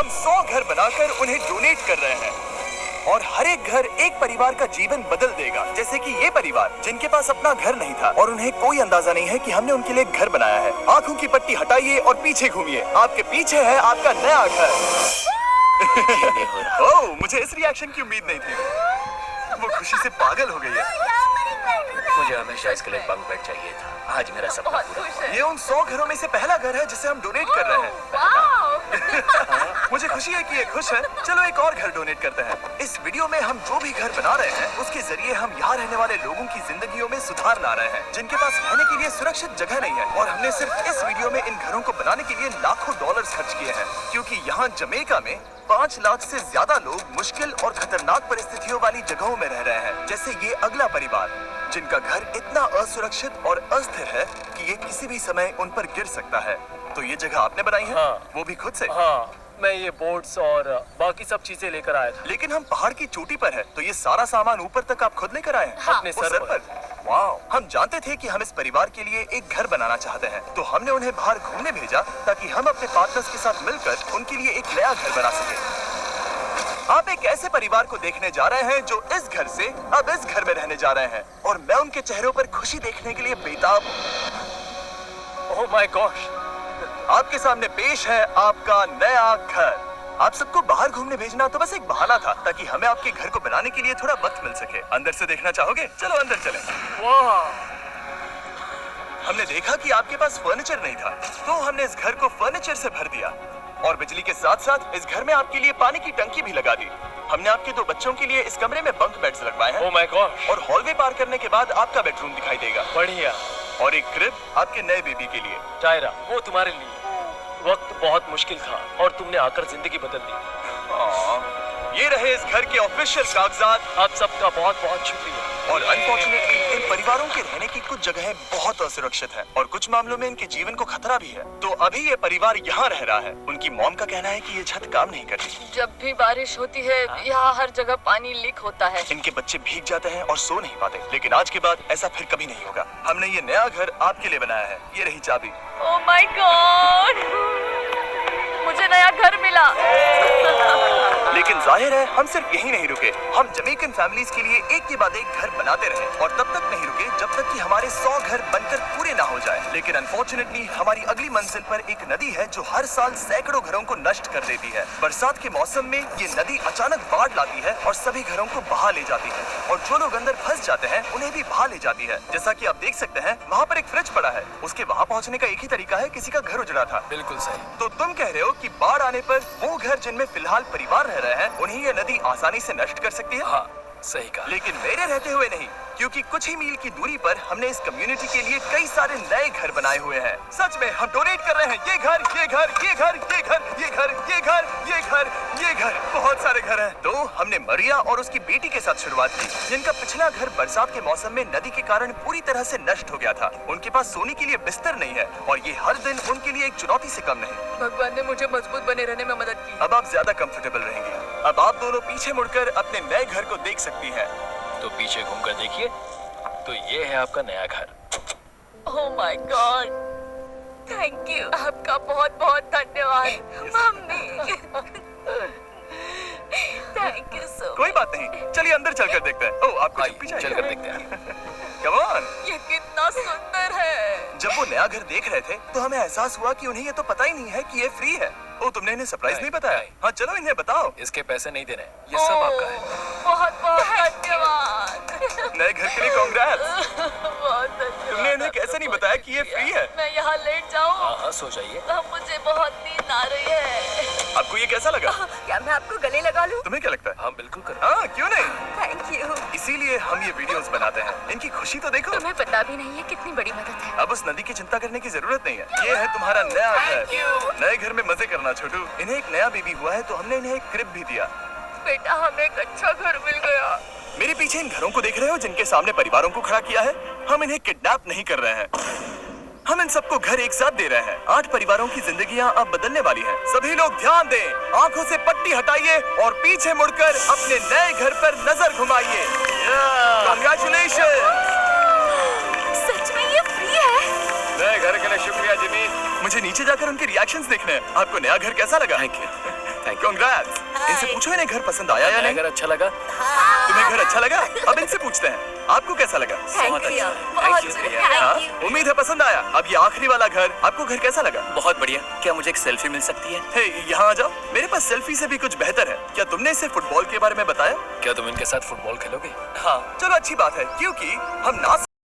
हम 100 घर बनाकर उन्हें डोनेट कर रहे हैं और हर एक घर एक परिवार का जीवन बदल देगा। जैसे कि ये परिवार जिनके पास अपना घर नहीं था और उन्हें कोई अंदाजा नहीं है कि हमने उनके लिए एक घर बनाया है। आंखों की पट्टी हटाइए और पीछे घूमिए, आपके पीछे है आपका नया घर। ओह, मुझे इस रिएक्शन की उम्मीद नहीं थी। वो खुशी से पागल हो गई है। मुझे हमेशा इसके लिए बंक बेड चाहिए था। आज मेरा सपना पूरा हुआ। ये उन 100 घरों में से पहला घर है जिसे हम डोनेट कर रहे हैं। मुझे खुशी है कि ये खुश है। चलो एक और घर डोनेट करते हैं। इस वीडियो में हम जो भी घर बना रहे हैं उसके जरिए हम यहाँ रहने वाले लोगों की जिंदगियों में सुधार ला रहे हैं जिनके पास रहने के लिए सुरक्षित जगह नहीं है। और हमने सिर्फ इस वीडियो में इन घरों को बनाने के लिए लाखों डॉलर खर्च किए हैं, क्योंकि यहाँ जमैका में 5 लाख से ज्यादा लोग मुश्किल और खतरनाक परिस्थितियों वाली जगहों में रह रहे हैं। जैसे ये अगला परिवार जिनका घर इतना असुरक्षित और अस्थिर है कि ये किसी भी समय उन पर गिर सकता है। तो ये जगह आपने बनाई है? हाँ। वो भी खुद से? हाँ, मैं ये बोर्ड्स और बाकी सब चीजें लेकर आया था। लेकिन हम पहाड़ की चोटी पर है, तो ये सारा सामान ऊपर तक आप खुद लेकर आए हैं? हाँ। अपने वो सर पर। वाओ! हम जानते थे कि हम इस परिवार के लिए एक घर बनाना चाहते हैं, तो हमने उन्हें बाहर घूमने भेजा ताकि हम अपने पार्टनर्स के साथ मिलकर उनके लिए एक नया घर बना सके। आप एक ऐसे परिवार को देखने जा रहे हैं जो इस घर से अब इस घर में रहने जा रहे हैं, और मैं उनके चेहरों पर खुशी देखने के लिए बेताब हूं। Oh my gosh! आपके सामने पेश है आपका नया घर। आप सबको बाहर घूमने भेजना तो बस एक बहाना था ताकि हमें आपके घर को बनाने के लिए थोड़ा वक्त मिल सके। अंदर से देखना चाहोगे? चलो अंदर चलें। वाह! हमने देखा कि आपके पास फर्नीचर नहीं था, तो हमने इस घर को फर्नीचर से भर दिया और बिजली के साथ साथ इस घर में आपके लिए पानी की टंकी भी लगा दी। हमने आपके 2 बच्चों के लिए इस कमरे में बंक बेड्स लगवाए हैं। Oh my gosh! और हॉलवे पार करने के बाद आपका बेडरूम दिखाई देगा बढ़िया। और एक क्रिब आपके नए बेबी के लिए। टायरा, वो तुम्हारे लिए। वक्त बहुत मुश्किल था और तुमने आकर जिंदगी बदल दी। ये रहे इस घर के ऑफिशियल कागजात। आप सबका बहुत बहुत शुक्रिया। और अनफॉर्चुनेटली इन परिवारों के रहने की कुछ जगहें बहुत असुरक्षित हैं और कुछ मामलों में इनके जीवन को खतरा भी है। तो अभी ये परिवार यहाँ रह रहा है। उनकी मॉम का कहना है कि ये छत काम नहीं करती। जब भी बारिश होती है यहाँ हर जगह पानी लीक होता है। इनके बच्चे भीग जाते हैं और सो नहीं पाते। लेकिन आज के बाद ऐसा फिर कभी नहीं होगा। हमने ये नया घर आपके लिए बनाया है। ये रही चाबी। Oh my God! मुझे नया घर मिला। लेकिन जाहिर है हम सिर्फ यही नहीं रुके। हम जमैकन फैमिलीज के लिए एक के बाद एक घर बनाते रहे और तब तक नहीं रुके जब तक कि हमारे 100 घर बनकर पूरे ना हो जाए। लेकिन अनफॉर्चुनेटली हमारी अगली मंजिल पर एक नदी है जो हर साल सैकड़ों घरों को नष्ट कर देती है। बरसात के मौसम में ये नदी अचानक बाढ़ लाती है और सभी घरों को बहा ले जाती है, और जो लोग अंदर फंस जाते हैं उन्हें भी बहा ले जाती है। जैसा कि आप देख सकते हैं वहाँ पर एक फ्रिज पड़ा है। उसके वहाँ पहुँचने का एक ही तरीका है, किसी का घर उजड़ा था। बिल्कुल सही। तो तुम कह रहे हो कि बाढ़ आने पर वो घर जिनमें फिलहाल परिवार रह रहे हैं उन्हें ये नदी आसानी से नष्ट कर सकती है? हाँ, सही कहा। लेकिन मेरे रहते हुए नहीं, क्योंकि कुछ ही मील की दूरी पर हमने इस कम्युनिटी के लिए कई सारे नए घर बनाए हुए हैं। सच में हम डोनेट कर रहे हैं। ये घर, ये घर, ये घर, ये घर, ये घर, ये घर, ये घर, ये घर, बहुत सारे घर हैं। तो हमने मरिया और उसकी बेटी के साथ शुरुआत की, जिनका पिछला घर बरसात के मौसम में नदी के कारण पूरी तरह से नष्ट हो गया था। उनके पास सोने के लिए बिस्तर नहीं है और ये हर दिन उनके लिए एक चुनौती से कम नहीं। भगवान ने मुझे मजबूत बने रहने में मदद की। अब आप ज्यादा कंफर्टेबल रहेंगी। अब आप दोनों पीछे मुड़कर अपने नए घर को देख सकती हैं। तो पीछे घूमकर देखिए, तो ये है आपका नया घर। Oh my God! Thank you. आपका बहुत बहुत धन्यवाद मम्मी। Thank you so. कोई बात नहीं, चलिए अंदर चलकर देखते हैं। ओह, आपको चुप्पी चाहिए? चलकर देखते हैं। Come on! ये कितना सुंदर है। जब वो नया घर देख रहे थे तो हमें एहसास हुआ कि उन्हें ये तो पता ही नहीं है कि ये फ्री है। ओ, तुमने इन्हें सरप्राइज नहीं बताया? नहीं। हाँ, चलो इन्हें बताओ। इसके पैसे नहीं देने, ये सब आपका है। बहुत बहुत धन्यवाद। नए घर के लिए कांग्रेट्स। बहुत धन्यवाद। तुमने इन्हें कैसे नहीं बताया कि ये फ्री है? मैं यहाँ लेट जाऊँ? हाँ हाँ, सो जाइए। अब मुझे बहुत नींद आ रही है। आपको ये कैसा लगा? क्या मैं आपको गले लगा लूं? तुम्हें क्या लगता है? हाँ बिल्कुल कर। हाँ, क्यों नहीं? Thank you. इसीलिए हम ये वीडियोस बनाते हैं। इनकी खुशी तो देखो। तुम्हें पता भी नहीं है कितनी बड़ी मदद है। अब उस नदी की चिंता करने की जरूरत नहीं है। ये है तुम्हारा नया घर। नए घर में मजे करना छोटू। इन्हें एक नया बेबी हुआ है तो हमने इन्हें एक क्रिब भी दिया। बेटा, हमें एक अच्छा घर मिल गया। मेरे पीछे इन घरों को देख रहे हो जिनके सामने परिवारों को खड़ा किया है? हम इन्हें किडनैप नहीं कर रहे हैं, हम इन सबको घर एक साथ दे रहे हैं। 8 परिवारों की जिंदगियां अब बदलने वाली हैं। सभी लोग ध्यान दें, आंखों से पट्टी हटाइए और पीछे मुड़कर अपने नए घर पर नजर घुमाइए। कांग्रेचुलेशन! सच में ये फ्री है? नए घर के लिए शुक्रिया जिमी। मुझे नीचे जाकर उनके रिएक्शंस देखने हैं। आपको नया घर कैसा लगा? Thank you. Thank you. Congrats. इनसे पूछो इन्हें घर पसंद आया या नहीं। अगर अच्छा लगा तुम्हें घर अच्छा लगा? अब इनसे पूछते हैं आपको कैसा लगा? बहुत अच्छा। बहुत शुक्रिया। हाँ? उम्मीद है पसंद आया। अब ये आखिरी वाला घर, आपको घर कैसा लगा? बहुत बढ़िया। क्या मुझे एक सेल्फी मिल सकती है? हे, यहाँ आ जाओ। मेरे पास सेल्फी से भी कुछ बेहतर है। क्या तुमने इसे फुटबॉल के बारे में बताया? क्या तुम इनके साथ फुटबॉल खेलोगे? हाँ, चलो अच्छी बात है, क्योंकि हम ना